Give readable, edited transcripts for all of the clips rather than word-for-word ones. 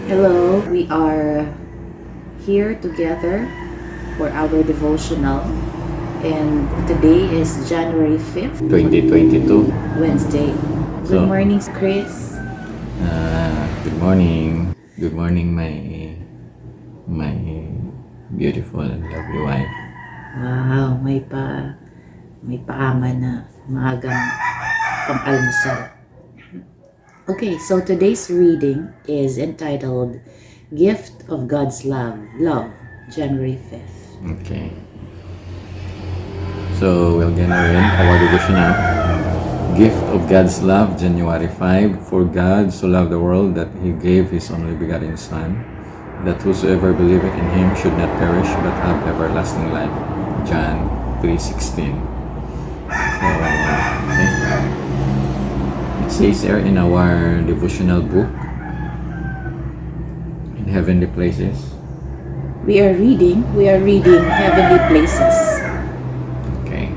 Hello, we are here together for our devotional, and today is January 5th, 2022. Wednesday. Good So, morning, Chris. good morning. Good morning, my beautiful and lovely wife. Wow, may paama na maagang pang-almusal. Okay, so today's reading is entitled Gift of God's Love, January 5th. Okay. So, we're gonna read our devotional. Gift of God's love, January 5. For God so loved the world that He gave His only begotten Son, that whosoever believeth in Him should not perish but have everlasting life. John 3:16. So, okay. It says there in our devotional book, in heavenly places. We are reading Heavenly Places. Okay.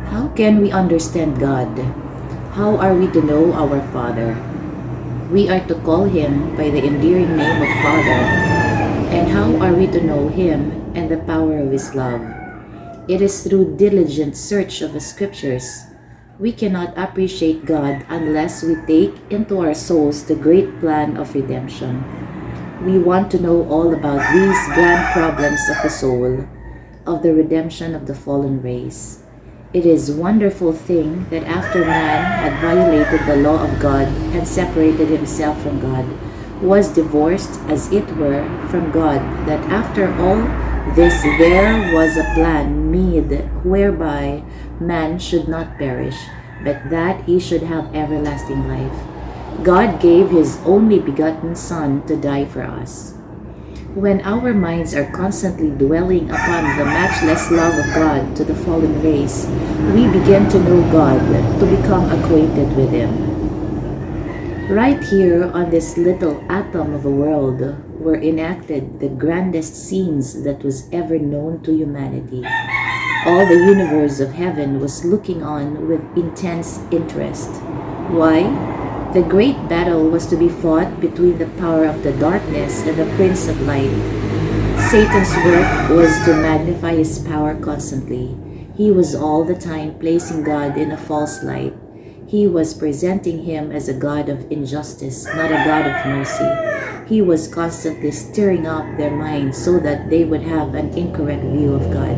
How can we understand God? How are we to know our Father? We are to call Him by the endearing name of Father. And how are we to know Him and the power of His love? It is through diligent search of the Scriptures. We cannot appreciate God unless we take into our souls the great plan of redemption. We want to know all about these grand problems of the soul, of the redemption of the fallen race. It is a wonderful thing that after man had violated the law of God and separated himself from God, was divorced as it were from God, that after all this there was a plan made whereby man should not perish, but that he should have everlasting life. God gave His only begotten Son to die for us. When our minds are constantly dwelling upon the matchless love of God to the fallen race, we begin to know God, to become acquainted with Him. Right here on this little atom of a world were enacted the grandest scenes that was ever known to humanity. All the universe of heaven was looking on with intense interest. Why? The great battle was to be fought between the power of the darkness and the prince of light. Satan's work was to magnify his power constantly. He was all the time placing God in a false light. He was presenting Him as a God of injustice, not a God of mercy. He was constantly stirring up their minds so that they would have an incorrect view of God.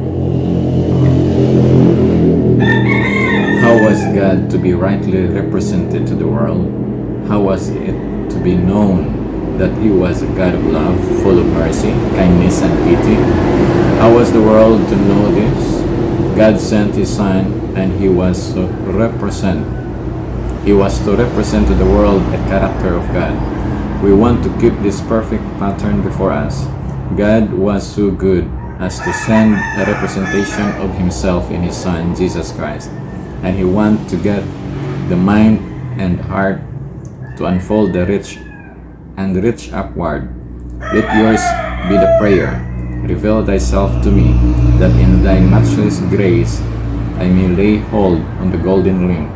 How was God to be rightly represented to the world? How was it to be known that He was a God of love, full of mercy, kindness, and pity? How was the world to know this? God sent His Son, and He was to represent to the world the character of God. We want to keep this perfect pattern before us. God was so good as to send a representation of Himself in His Son, Jesus Christ. And He wants to get the mind and heart to unfold the reach upward. Let yours be the prayer. Reveal thyself to me, that in thy matchless grace I may lay hold on the golden ring,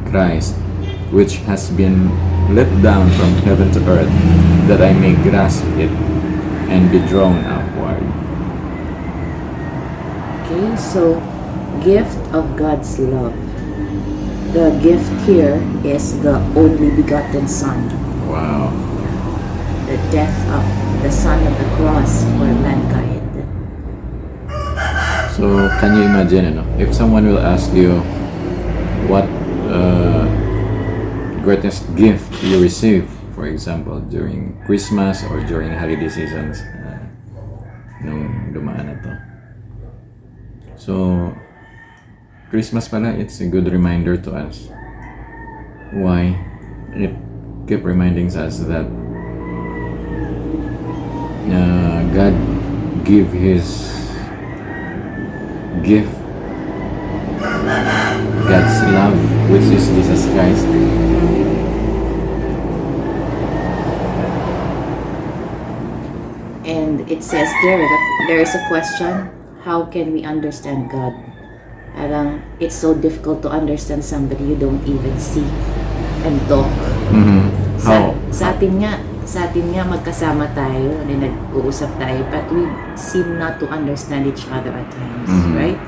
Christ, which has been let down from heaven to earth, that I may grasp it and be drawn upward. Okay, so gift of God's love. The gift here is the only begotten Son. Wow. The death of the Son on the cross for mankind. So, can you imagine, if someone will ask you what greatest gift you receive, for example, during Christmas or during holiday seasons, nung dumaan na to. So, Christmas pala, it's a good reminder to us. Why? It kept reminding us that God give His gift, God's love, which is Jesus Christ. And it says there that there is a question, how can we understand God? Parang it's so difficult to understand somebody you don't even see and talk. Mm-hmm. Sa atin nga, sa atin nga magkasama tayo and nag-uusap tayo, but we seem not to understand each other at times, right?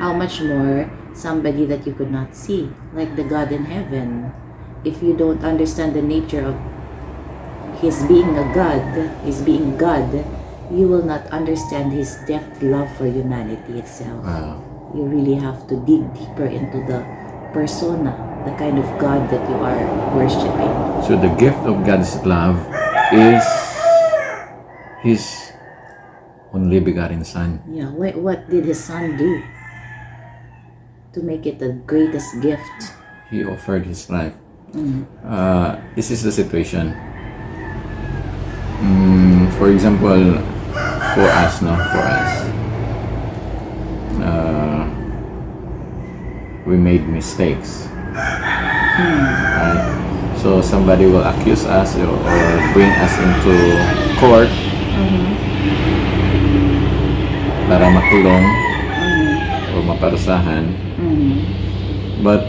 How much more somebody that you could not see, like the God in heaven. If you don't understand the nature of His being a God, you will not understand His depth love for humanity itself. Wow. You really have to dig deeper into the persona, the kind of God that you are worshiping. So the gift of God's love is His only begotten Son. Yeah, what did His Son do to make it the greatest gift? He offered His life. This is the situation. For example, for us, we made mistakes. Right? So somebody will accuse us or bring us into court para makulong or maparusahan. But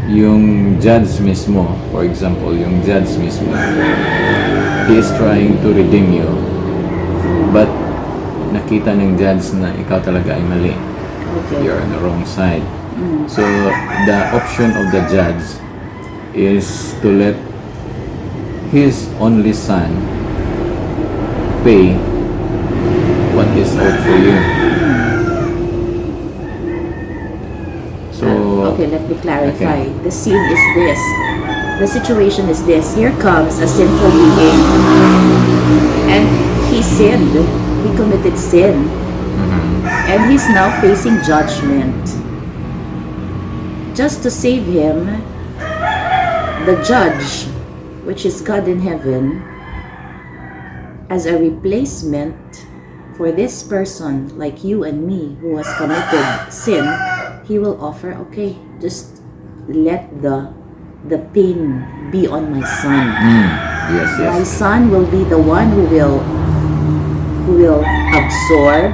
yung judge mismo, for example, he is trying to redeem you. But nakita ng judge na ikaw talaga ay mali. Okay. You're on the wrong side. So the option of the judge is to let his only son pay what is owed for you. So okay, let me clarify. The scene is this. The situation is this. Here comes a sinful being, and he sinned. He committed sin. And he's now facing judgment. Just to save him, the judge, which is God in heaven, as a replacement for this person like you and me who has committed sin, he will offer, okay, just let the pain be on my son. yes. My son will be the one who will absorb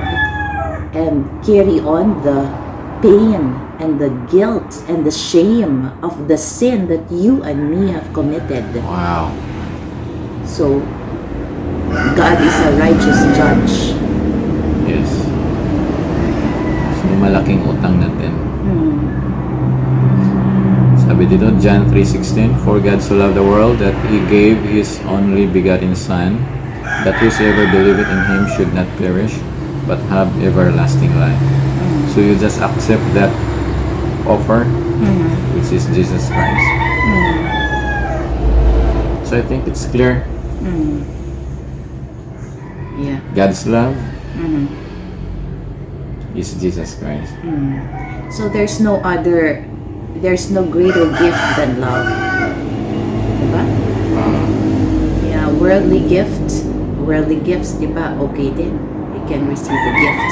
and carry on the pain and the guilt and the shame of the sin that you and me have committed. wow. So, God is a righteous judge. Yes. So malaking utang natin. Sabi dito, John 3:16, for God so loved the world that He gave His only begotten Son, that whosoever believeth in Him should not perish, but have everlasting life. So you just accept that offer, which is Jesus Christ. So I think it's clear. Yeah. God's love is Jesus Christ. So there's no greater gift than love. Diba? Yeah, worldly gifts, diba, okay din. You can receive the gift.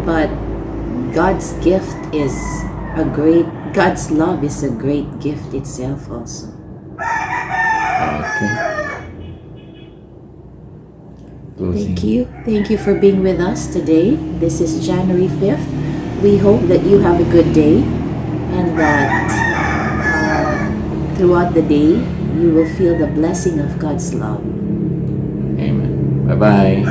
But God's love is a great gift itself also. Okay. Closing. Thank you for being with us today. This is January 5th. We hope that you have a good day and that throughout the day you will feel the blessing of God's love. Amen. Bye-bye.